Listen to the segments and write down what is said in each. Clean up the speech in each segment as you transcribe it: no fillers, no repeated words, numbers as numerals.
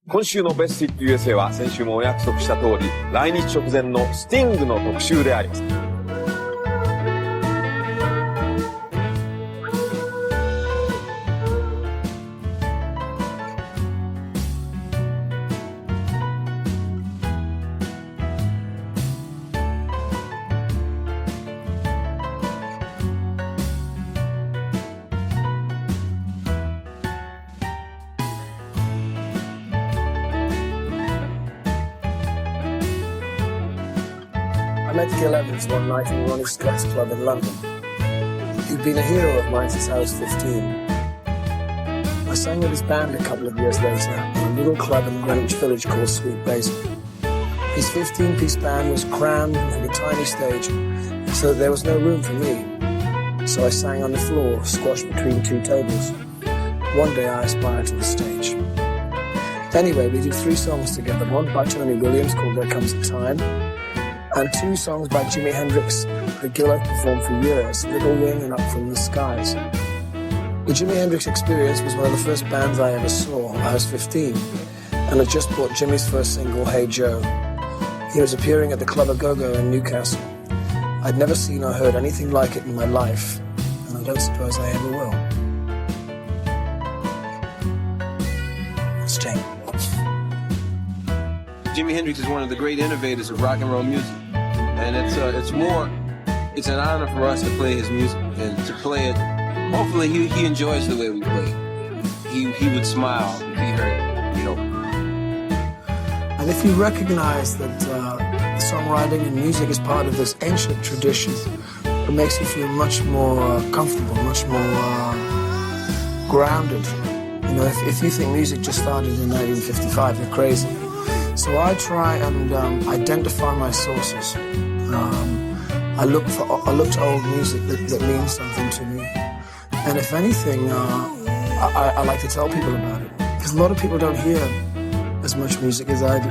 今週のベスティック USA は先週もお約束した通り、来日直前のスティングの特集であります。I met Gil Evans one night in Ronnie Scott's club in London. He'd been a hero of mine since I was 15. I sang with his band a couple of years later in a little club in Greenwich Village called Sweet Basil. His 15-piece band was crammed into a tiny stage, so there was no room for me. So I sang on the floor, squashed between two tables. One day I aspired to the stage. Anyway, we did 3 songs together, one by Tony Williams called There Comes a Time, and 2 songs by Jimi Hendrix that Gil had performed for years, Little Wing and Up From the Skies. The Jimi Hendrix Experience was one of the first bands I ever saw. I was 15, and I just bought Jimmy's first single, Hey Joe. He was appearing at the Club A-Go-Go in Newcastle. I'd never seen or heard anything like it in my life, and I don't suppose I ever will. Sting. Jimi Hendrix is one of the great innovators of rock and roll music. And it's an honor for us to play his music and to play it. Hopefully he enjoys the way we play it. He would smile if he heard it, you know. And if you recognize that songwriting and music is part of this ancient tradition, it makes you feel much more comfortable, much more grounded. You know, if you think music just started in 1955, you're crazy. So I try and identify my sources. I look to old music that means something to me. And if anything, I like to tell people about it. Because a lot of people don't hear as much music as I do.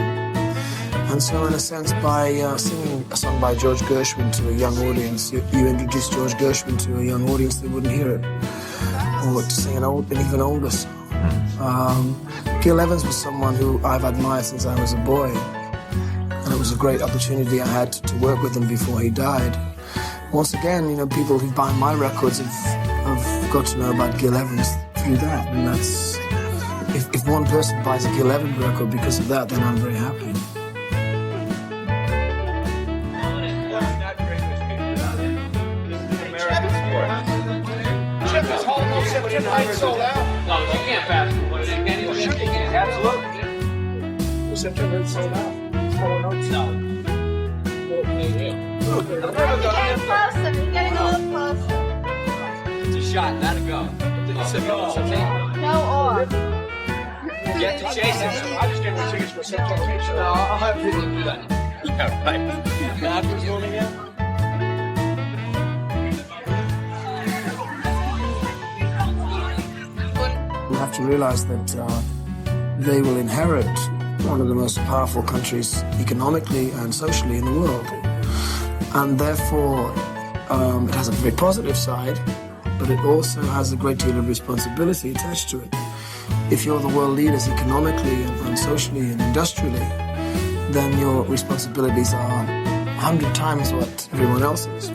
And so in a sense, by singing a song by George Gershwin to a young audience, you introduce George Gershwin to a young audience that wouldn't hear it. Or to sing an even older song. Gil Evans was someone who I've admired since I was a boy. And it was a great opportunity I had to work with him before he died. Once again, you know, people who buy my records have got to know about Gil Evans through that. And that's, if one person buys a Gil Evans record because of that, then I'm very happy. Sold out. No, you can't fast forward it. Absolutely. September it's sold out. No. You're getting closer. You're getting a little closer. It's a shot, not a go. No or. Get to chase it. I just gave my tickets for September. No, I'll have people do that. Yeah, right. Not who's going again? You have to realize that they will inherit one of the most powerful countries economically and socially in the world. And therefore, it has a very positive side, but it also has a great deal of responsibility attached to it. If you're the world leaders economically and socially and industrially, then your responsibilities are 100 times what everyone else is.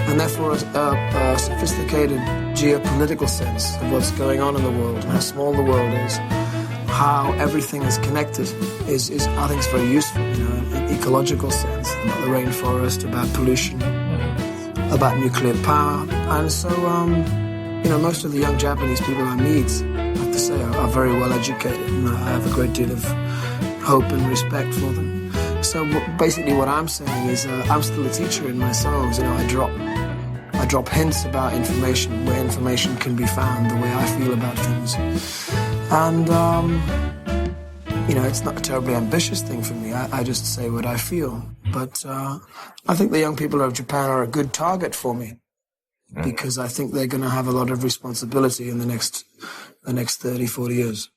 And therefore, a sophisticated geopolitical sense of what's going on in the world, how small the world is, how everything is connected, is I think, is very useful. You know, in an ecological sense, about the rainforest, about pollution, about nuclear power, and so you know, most of the young Japanese people I meet, I have to say, are very well educated, and I have a great deal of hope and respect for them. So basically, what I'm saying is, I'm still a teacher in my songs. You know, I drop hints about information, where information can be found, the way I feel about things. And, you know, it's not a terribly ambitious thing for me. I just say what I feel. But I think the young people of Japan are a good target for me, because I think they're going to have a lot of responsibility in the next 30, 40 years.